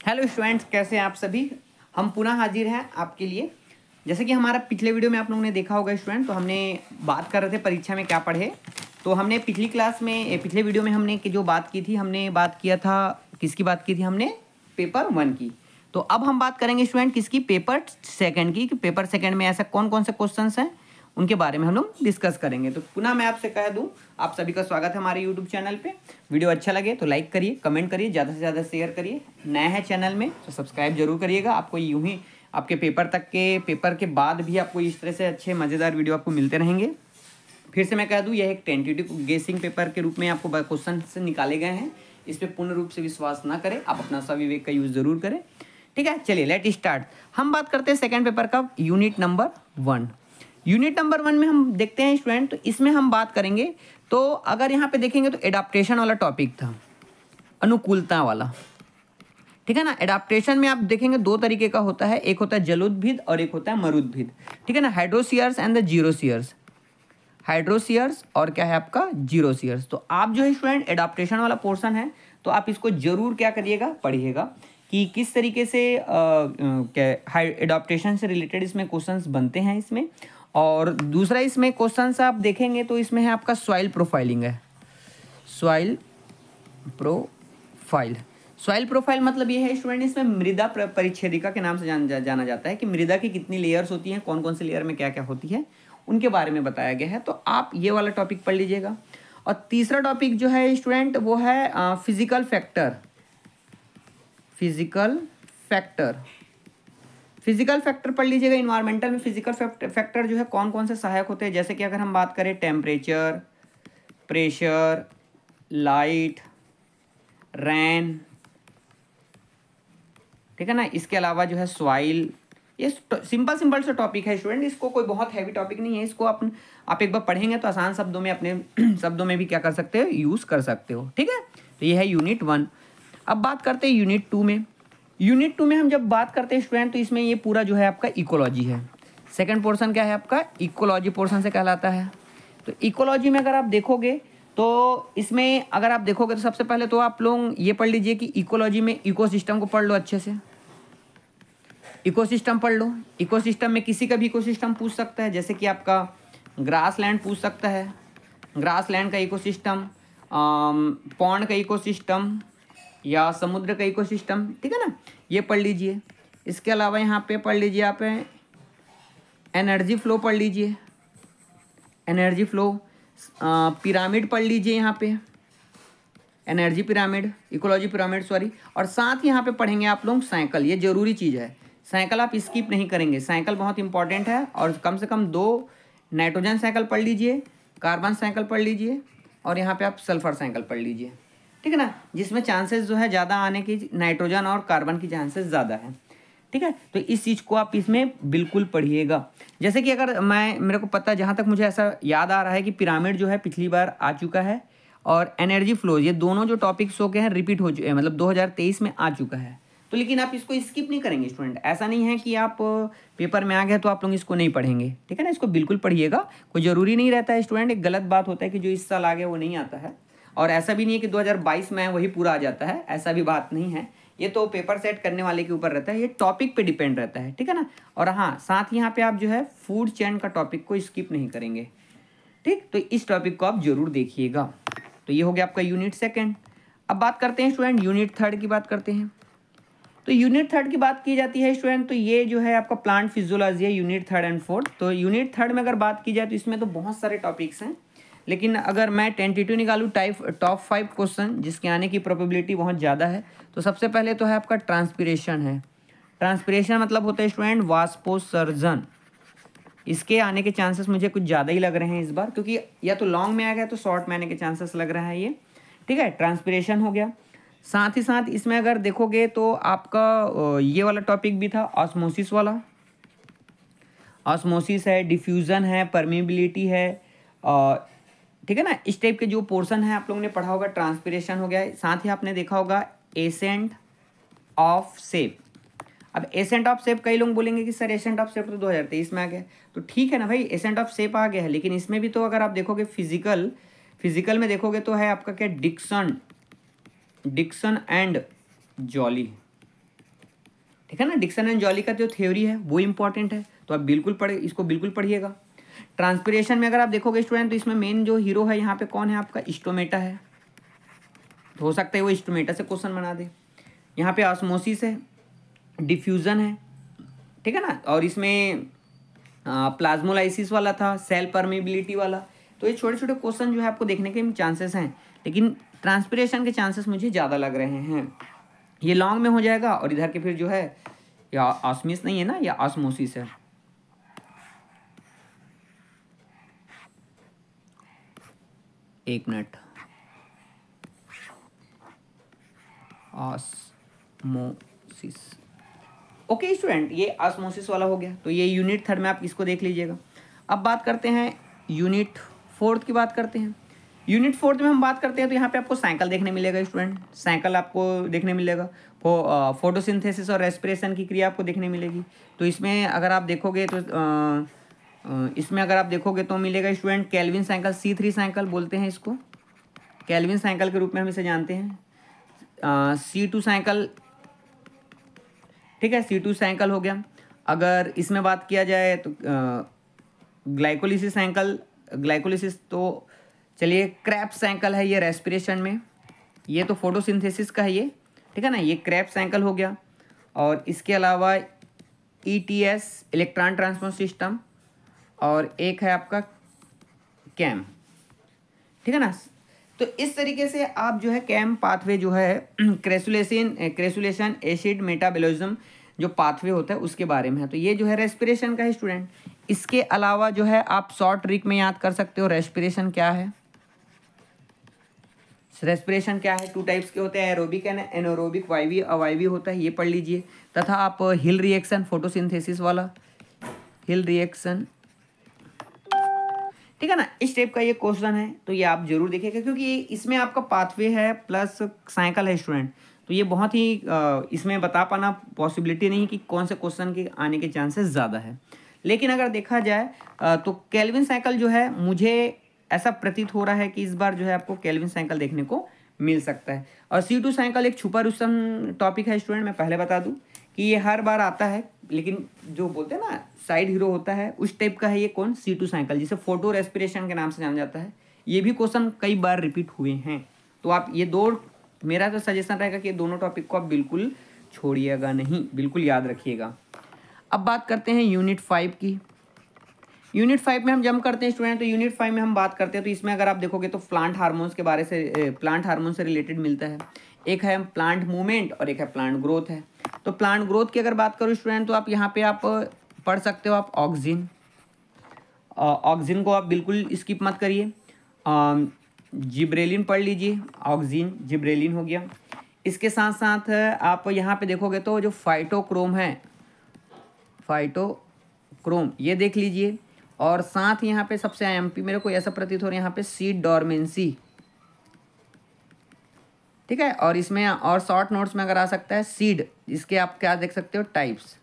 Hello students, कैसे हैं आप सभी। हम पुनः हाजिर हैं आपके लिए। जैसे कि हमारा पिछले वीडियो में आप लोगों ने देखा होगा स्टूडेंट, तो हमने बात कर रहे थे परीक्षा में क्या पढ़े। तो हमने पिछली क्लास में पिछले वीडियो में हमने जो बात की थी, हमने बात किया था किसकी बात की थी, हमने पेपर 1 की। तो अब हम बात करेंगे स्टूडेंट किसकी, पेपर 2 की। कि पेपर 2 में ऐसा कौन कौन से क्वेश्चन हैं उनके बारे में हम लोग डिस्कस करेंगे। तो पुनः मैं आपसे कह दूं, आप सभी का स्वागत है हमारे यूट्यूब चैनल पे। वीडियो अच्छा लगे तो लाइक करिए, कमेंट करिए, ज़्यादा से ज़्यादा शेयर करिए। नए हैं चैनल में तो सब्सक्राइब जरूर करिएगा। आपको यूं ही आपके पेपर के बाद भी आपको इस तरह से अच्छे मज़ेदार वीडियो आपको मिलते रहेंगे। फिर से मैं कह दूं, यह एक टेंटेटिव गेसिंग पेपर के रूप में आपको क्वेश्चन से निकाले गए हैं। इस पर पूर्ण रूप से विश्वास ना करें, आप अपना स्वविवेक का यूज़ ज़रूर करें। ठीक है, चलिए लेट स्टार्ट। हम बात करते हैं सेकेंड पेपर का, यूनिट नंबर 1। यूनिट नंबर 1 में हम देखते हैं स्टूडेंट, तो इसमें हम बात करेंगे। तो अगर यहाँ पे देखेंगे तो एडाप्टेशन वाला टॉपिक था, अनुकूलता वाला। ठीक है ना। एडाप्टेशन में आप देखेंगे 2 तरीके का होता है, एक होता है जलोदभिद और एक होता है मरुदभिद। ठीक है ना, हाइड्रोसियर्स एंड द जीरोसियर्स। हाइड्रोसियर्स और क्या है आपका, जीरोसियर्स। तो आप जो है स्टूडेंट एडाप्टेशन वाला पोर्शन है, तो आप इसको जरूर क्या करिएगा, पढ़िएगा कि किस तरीके से एडाप्टेशन से रिलेटेड इसमें क्वेश्चंस बनते हैं इसमें। और दूसरा इसमें क्वेश्चंस आप देखेंगे तो इसमें है आपका सॉइल प्रोफाइलिंग है। सॉइल प्रोफाइल, सॉइल प्रोफाइल मतलब ये है स्टूडेंट, इसमें मृदा परिच्छेदिका के नाम से जाना जाता है कि मृदा की कितनी लेयर्स होती हैं, कौन कौन से लेयर में क्या क्या होती है, उनके बारे में बताया गया है। तो आप ये वाला टॉपिक पढ़ लीजिएगा। और तीसरा टॉपिक जो है स्टूडेंट वो है फिजिकल फैक्टर। फिजिकल फैक्टर पढ़ लीजिएगा। इन्वायरमेंटल में फिजिकल फैक्टर जो है कौन कौन से सहायक होते हैं, जैसे कि अगर हम बात करें टेम्परेचर, प्रेशर, लाइट, रेन। ठीक है ना। इसके अलावा जो है सॉइल। ये सिंपल से टॉपिक है स्टूडेंट, इसको कोई बहुत हैवी टॉपिक नहीं है। इसको आप एक बार पढ़ेंगे तो आसान शब्दों में, अपने शब्दों में भी क्या कर सकते हो, यूज़ कर सकते हो। ठीक है, तो ये है यूनिट 1। अब बात करते हैं यूनिट 2 में। यूनिट 2 में हम जब बात करते हैं स्टूडेंट, तो इसमें ये पूरा जो है आपका इकोलॉजी है। सेकंड पोर्शन क्या है आपका, इकोलॉजी पोर्शन से कहलाता है। तो इकोलॉजी में अगर आप देखोगे तो इसमें अगर आप देखोगे तो सबसे पहले तो आप लोग ये पढ़ लीजिए कि इकोलॉजी में इकोसिस्टम को पढ़ लो अच्छे से। इकोसिस्टम पढ़ लो। इकोसिस्टम में किसी का भी इकोसिस्टम पूछ सकता है, जैसे कि आपका ग्रास लैंड पूछ सकता है, ग्रास लैंड का इकोसिस्टम, पॉन्ड का इकोसिस्टम या समुद्र का इकोसिस्टम। ठीक है ना, ये पढ़ लीजिए। इसके अलावा यहाँ पे पढ़ लीजिए आप एनर्जी फ्लो पढ़ लीजिए, एनर्जी फ्लो। पिरामिड पढ़ लीजिए यहाँ पे, energy pyramid, ecology pyramid sorry. और साथ ही यहाँ पे पढ़ेंगे आप लोग साइकिल। ये जरूरी चीज़ है, साइकिल आप स्किप नहीं करेंगे। साइकिल बहुत इंपॉर्टेंट है, और कम से कम 2 नाइट्रोजन साइकिल पढ़ लीजिए, कार्बन साइकिल पढ़ लीजिए, और यहाँ पे आप सल्फर साइकिल पढ़ लीजिए। ठीक है ना, जिसमें चांसेस जो है ज़्यादा आने की, नाइट्रोजन और कार्बन की चांसेस ज़्यादा है। ठीक है, तो इस चीज़ को आप इसमें बिल्कुल पढ़िएगा। जैसे कि अगर मेरे को पता, जहाँ तक मुझे ऐसा याद आ रहा है कि पिरामिड जो है पिछली बार आ चुका है, और एनर्जी फ्लो, ये दोनों जो टॉपिक्स हो गए हैं रिपीट हो चुके हैं, मतलब 2023 में आ चुका है। तो लेकिन आप इसको स्किप नहीं करेंगे स्टूडेंट। ऐसा नहीं है कि आप पेपर में आ गए तो आप लोग इसको नहीं पढ़ेंगे। ठीक है ना, इसको बिल्कुल पढ़िएगा। कोई ज़रूरी नहीं रहता है स्टूडेंट, एक गलत बात होता है कि जो इस साल आ गया वो नहीं आता है। और ऐसा भी नहीं है कि 2022 में वही पूरा आ जाता है, ऐसा भी बात नहीं है। ये तो पेपर सेट करने वाले के ऊपर रहता है, ये टॉपिक पे डिपेंड रहता है। ठीक है ना। और हाँ, साथ ही यहाँ पे आप जो है फूड चेन का टॉपिक को स्किप नहीं करेंगे। ठीक, तो इस टॉपिक को आप जरूर देखिएगा। तो ये हो गया आपका यूनिट 2। अब बात करते हैं स्टूडेंट यूनिट 3 की बात करते हैं। तो यूनिट 3 की बात की जाती है स्टूडेंट, तो ये जो है आपका प्लांट फिजियोलॉजी है, यूनिट 3 एंड 4। तो यूनिट 3 में अगर बात की जाए तो इसमें तो बहुत सारे टॉपिक्स हैं, लेकिन अगर मैं टेंटेटिव निकालूँ टॉप 5 क्वेश्चन जिसके आने की प्रोबेबिलिटी बहुत ज़्यादा है, तो सबसे पहले तो है आपका ट्रांसपिरेशन है। ट्रांसपिरेशन मतलब होता है स्टूडेंट वाष्पोत्सर्जन। इसके आने के चांसेस मुझे कुछ ज़्यादा ही लग रहे हैं इस बार, क्योंकि या तो लॉन्ग में आ गया तो शॉर्ट में आने के चांसेस लग रहा है ये। ठीक है, ट्रांसपिरेशन हो गया। साथ ही साथ इसमें अगर देखोगे तो आपका ये वाला टॉपिक भी था, ऑस्मोसिस वाला। ऑस्मोसिस है, डिफ्यूज़न है, परमिबिलिटी है। ठीक है ना, इस टाइप के जो पोर्शन है आप लोगों ने पढ़ा होगा। ट्रांसपिरेशन हो गया। साथ ही आपने देखा होगा एसेंट ऑफ सेप। अब एसेंट ऑफ सेप कई लोग बोलेंगे कि सर एसेंट ऑफ सेप तो 2023 में आ गया। तो ठीक है ना भाई, एसेंट ऑफ सेप आ गया है, लेकिन इसमें भी तो अगर आप देखोगे फिजिकल में देखोगे तो है आपका क्या, डिक्सन एंड जॉली। ठीक है ना। डिक्सन एंड जॉली का जो थ्योरी है वो इंपॉर्टेंट है, तो आप इसको बिल्कुल पढ़िएगा। ट्रांसपिरेशन में अगर आप देखोगे स्टूडेंट, तो इसमें मेन जो हीरो है यहाँ पे कौन है आपका, स्टोमेटा है। तो हो सकता है वो स्टोमेटा से क्वेश्चन बना दे। यहाँ पे ऑस्मोसिस है, डिफ्यूजन है, ठीक है ना। और इसमें प्लाज्मोलाइसिस वाला था, सेल परमेबिलिटी वाला। तो ये छोटे छोटे क्वेश्चन जो है आपको देखने के चांसेस हैं, लेकिन ट्रांसपिरेशन के चांसेस मुझे ज़्यादा लग रहे हैं। ये लॉन्ग में हो जाएगा, और इधर के फिर जो है या ऑस्मिस नहीं है ना, या ऑस्मोसिस है। एक मिनट, ऑस्मोसिस। ओके स्टूडेंट, ये ऑस्मोसिस वाला हो गया। तो ये यूनिट थर्ड में आप इसको देख लीजिएगा। अब बात करते हैं यूनिट फोर्थ की बात करते हैं। यूनिट फोर्थ में हम बात करते हैं तो यहाँ पे आपको साइकिल देखने मिलेगा स्टूडेंट। साइकिल आपको देखने मिलेगा, फोटोसिंथेसिस और रेस्पिरेशन की क्रिया आपको देखने मिलेगी। तो इसमें अगर आप देखोगे तो मिलेगा student Calvin cycle, C3 cycle बोलते हैं इसको, केल्विन साइकिल के रूप में हम इसे जानते हैं। C2 साइकिल, ठीक है, C2 साइकिल हो गया। अगर इसमें बात किया जाए तो ग्लाइकोलिसिस साइकिल, ग्लाइकोलिसिस तो चलिए क्रेब्स साइकिल है ये रेस्पिरेशन में, ये तो फोटोसिंथेसिस का है ये, ठीक है ना। ये क्रेब्स साइकिल हो गया। और इसके अलावा ETS इलेक्ट्रॉन ट्रांसपोर्ट सिस्टम, और एक है आपका कैम, ठीक है ना। तो इस तरीके से आप जो है कैम पाथवे जो है क्रेसुलेशन एसिड मेटाबॉलिज्म जो पाथवे होता है उसके बारे में है। तो ये जो है रेस्पिरेशन का है स्टूडेंट। इसके अलावा जो है आप शॉर्ट ट्रिक में याद कर सकते हो रेस्पिरेशन क्या है। रेस्पिरेशन क्या है, 2 टाइप्स के होते हैं, एरोबिक एंड एनारोबिक, वायवीय अवायवीय होता है, ये पढ़ लीजिए। तथा आप हिल रिएक्शन, फोटोसिंथेसिस वाला हिल रिएक्शन, ठीक है ना, इस टाइप का ये क्वेश्चन है। तो ये आप जरूर देखिएगा, क्योंकि इसमें आपका पाथवे है प्लस साइकिल है स्टूडेंट। तो ये बहुत ही इसमें बता पाना पॉसिबिलिटी नहीं कि कौन से क्वेश्चन के आने के चांसेस ज़्यादा है। लेकिन अगर देखा जाए तो केल्विन साइकिल जो है, मुझे ऐसा प्रतीत हो रहा है कि इस बार जो है आपको केल्विन साइकिल देखने को मिल सकता है। और C2 साइकिल एक छुपा रुस्तम टॉपिक है स्टूडेंट। मैं पहले बता दूं कि ये हर बार आता है, लेकिन जो बोलते हैं ना साइड हीरो होता है उस टाइप का है ये कौन, C2 साइकिल, जिसे फोटो रेस्पिरेशन के नाम से जाना जाता है। ये भी क्वेश्चन कई बार रिपीट हुए हैं। तो आप ये मेरा तो सजेशन रहेगा कि ये दोनों टॉपिक को आप बिल्कुल छोड़िएगा नहीं, बिल्कुल याद रखिएगा। अब बात करते हैं यूनिट 5 की। यूनिट 5 में हम जंप करते हैं स्टूडेंट। तो यूनिट 5 में हम बात करते हैं तो इसमें अगर आप देखोगे तो प्लांट हार्मोन्स के बारे से, प्लांट हार्मोन से रिलेटेड मिलता है। एक है प्लांट मूवमेंट और एक है प्लांट ग्रोथ है। तो प्लांट ग्रोथ की अगर बात करूँ स्टूडेंट, तो आप यहाँ पे आप पढ़ सकते हो आप ऑक्सिन। ऑक्सिन को आप बिल्कुल स्किप मत करिए। जिब्रेलिन पढ़ लीजिए, ऑक्सिन जिब्रेलिन हो गया। इसके साथ साथ आप यहाँ पे देखोगे तो जो फाइटोक्रोम है, फाइटोक्रोम ये देख लीजिए। और साथ ही यहाँ पे सबसे IMP मेरे को ऐसा प्रतीत हो रहा है यहाँ पे सीड डॉर्मेंसी, ठीक है। और इसमें और शॉर्ट नोट्स में अगर आ सकता है सीड, इसके आप क्या देख सकते हो types,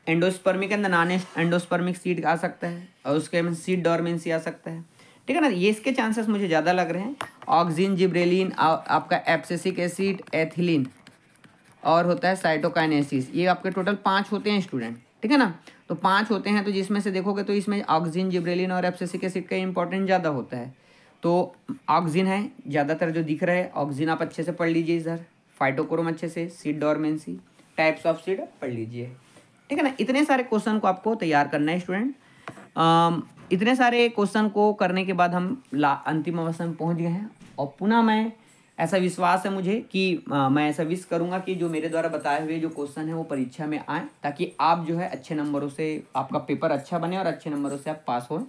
endospermic and non endospermic seed आ सकता है, और उसके में सीड डॉर्मेंसी आ सकता है, ठीक है ना। ये इसके चांसेस मुझे ज़्यादा लग रहे हैं। ऑक्सिन, जिब्रेलिन, आपका एब्सिसिक एसिड, एथिलीन, और होता है साइटोकाइनेसिस। ये आपके टोटल 5 होते हैं स्टूडेंट, ठीक है ना। तो 5 होते हैं, तो जिसमें से देखोगे तो इसमें ऑक्सिन, जिब्रेलिन और एब्सिसिक एसिड का इंपॉर्टेंट ज़्यादा होता है। तो ऑक्सिन है ज़्यादातर जो दिख रहा है, ऑक्सिन आप अच्छे से पढ़ लीजिए इधर। फाइटोक्रोम अच्छे से, seed dormancy, types of seed पढ़ लीजिए, ठीक है ना। इतने सारे क्वेश्चन को आपको तैयार करना है स्टूडेंट। इतने सारे क्वेश्चन को करने के बाद हम अंतिम अवस्था में पहुँच गए हैं। और पुनः मैं ऐसा विश्वास है मुझे कि मैं ऐसा विश करूंगा कि जो मेरे द्वारा बताए हुए जो क्वेश्चन है वो परीक्षा में आए, ताकि आप जो है अच्छे नंबरों से, आपका पेपर अच्छा बने और अच्छे नंबरों से आप पास हो।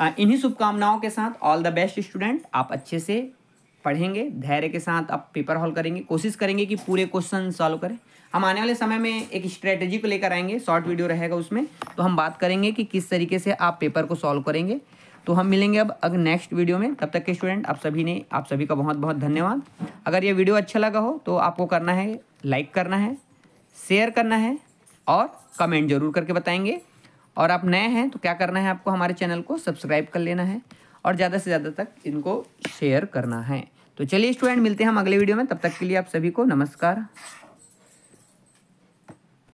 इन्हीं शुभकामनाओं के साथ ऑल द बेस्ट स्टूडेंट। आप अच्छे से पढ़ेंगे, धैर्य के साथ आप पेपर हॉल करेंगे, कोशिश करेंगे कि पूरे क्वेश्चन सॉल्व करें। हम आने वाले समय में एक स्ट्रेटेजी को लेकर आएंगे, शॉर्ट वीडियो रहेगा उसमें, तो हम बात करेंगे कि किस तरीके से आप पेपर को सॉल्व करेंगे। तो हम मिलेंगे अब नेक्स्ट वीडियो में। तब तक के स्टूडेंट आप सभी का बहुत बहुत धन्यवाद। अगर ये वीडियो अच्छा लगा हो तो आपको करना है लाइक करना है, शेयर करना है और कमेंट जरूर करके बताएंगे। और आप नए हैं तो क्या करना है, आपको हमारे चैनल को सब्सक्राइब कर लेना है और ज़्यादा से ज़्यादा तक इनको शेयर करना है। तो चलिए स्टूडेंट, मिलते हैं हम अगले वीडियो में। तब तक के लिए आप सभी को नमस्कार।